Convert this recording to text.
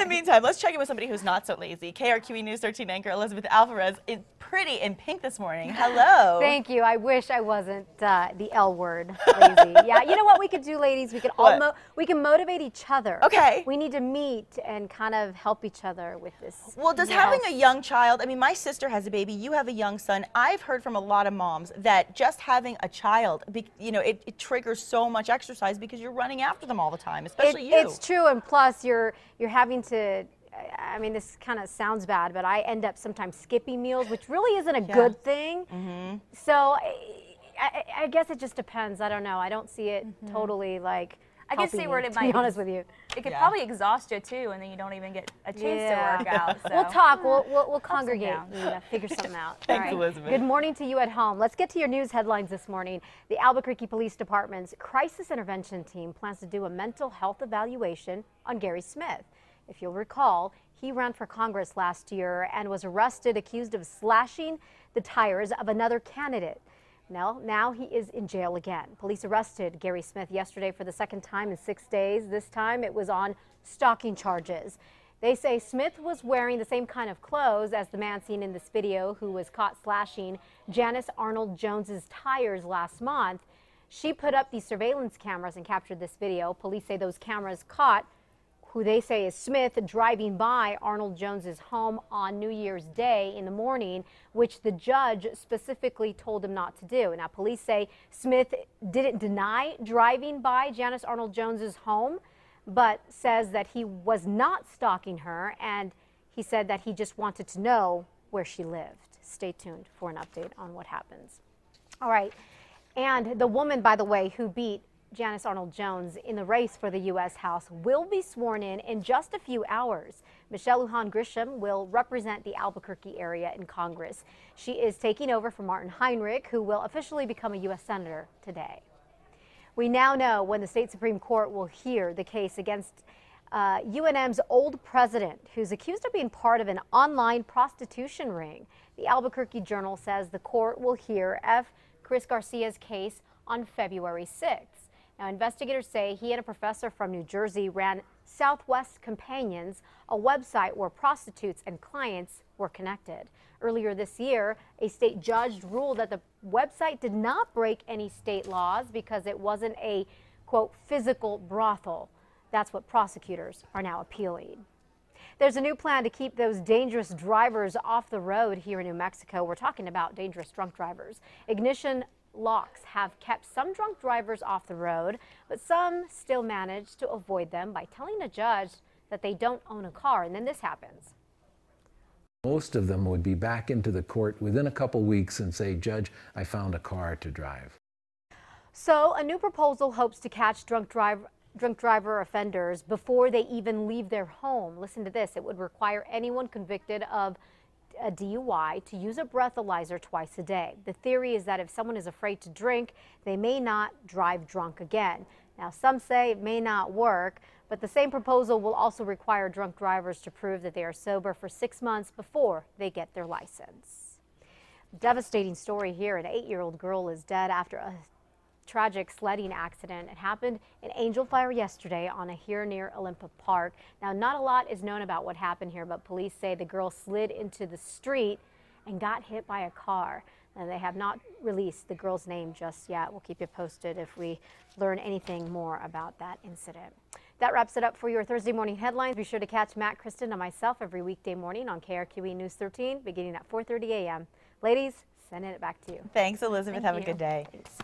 the meantime, let's check in with somebody who's not so lazy. KRQE News 13 anchor Elizabeth Alvarez is pretty in pink this morning. Hello. Thank you. I wish I wasn't the L word, lazy. Yeah, you know what we could do, ladies? We could we can motivate each other. Okay. We need to meet and kind of help each other with this. Well, does having a young child, I mean, my sister has a baby, you have a young son. I've heard from a lot of moms that just having a child, you know, it triggers so much exercise because you're running after them all the time, especially you. It's true, and plus you're having to, I mean, this kind of sounds bad, but I end up sometimes skipping meals, which really isn't a good thing. So I guess it just depends. I don't know. I don't see it totally like I can see where it might be honest with you. It could probably exhaust you too, and then you don't even get a chance to work out. So. We'll talk. We'll congregate and figure something out. Thanks, all right. Elizabeth. Good morning to you at home. Let's get to your news headlines this morning. The Albuquerque Police Department's crisis intervention team plans to do a mental health evaluation on Gary Smith. If you'll recall, he ran for Congress last year and was arrested accused of slashing the tires of another candidate. Now he is in jail again. Police arrested Gary Smith yesterday for the second time in 6 days. This time it was on stalking charges. They say Smith was wearing the same kind of clothes as the man seen in this video who was caught slashing Janice Arnold Jones's tires last month. She put up these surveillance cameras and captured this video. Police say those cameras caught who they say is Smith driving by Arnold Jones's home on New Year's Day in the morning, which the judge specifically told him not to do. Now, police say Smith didn't deny driving by Janice Arnold Jones's home, but says that he was not stalking her, and he said that he just wanted to know where she lived. Stay tuned for an update on what happens. All right, and the woman, by the way, who beat Janice Arnold Jones in the race for the U.S. House will be sworn in just a few hours. Michelle Lujan Grisham will represent the Albuquerque area in Congress. She is taking over for Martin Heinrich, who will officially become a U.S. Senator today. We now know when the state Supreme Court will hear the case against UNM's old president, who's accused of being part of an online prostitution ring. The Albuquerque Journal says the court will hear F. Chris Garcia's case on February 6th. Now, investigators say he and a professor from New Jersey ran Southwest Companions, a website where prostitutes and clients were connected. Earlier this year, a state judge ruled that the website did not break any state laws because it wasn't a, quote, physical brothel. That's what prosecutors are now appealing. There's a new plan to keep those dangerous drivers off the road here in New Mexico. We're talking about dangerous drunk drivers. Ignition locks have kept some drunk drivers off the road, but some still manage to avoid them by telling a judge that they don't own a car, and then this happens. Most of them would be back into the court within a couple weeks and say, "Judge, I found a car to drive." So a new proposal hopes to catch drunk driver offenders before they even leave their home. Listen to this. It would require anyone convicted of a DUI to use a breathalyzer twice a day. The theory is that if someone is afraid to drink, they may not drive drunk again. Now, some say it may not work, but the same proposal will also require drunk drivers to prove that they are sober for 6 months before they get their license. Devastating story here. An 8-year-old girl is dead after a tragic sledding accident. It happened in Angel Fire yesterday here near Olympic Park. Now, not a lot is known about what happened here, but police say the girl slid into the street and got hit by a car. Now, they have not released the girl's name just yet. We'll keep you posted if we learn anything more about that incident. That wraps it up for your Thursday morning headlines. Be sure to catch Matt, Kristen, and myself every weekday morning on KRQE News 13 beginning at 4:30 a.m. Ladies, sending it back to you. Thanks, Elizabeth. Have a good day. Thanks.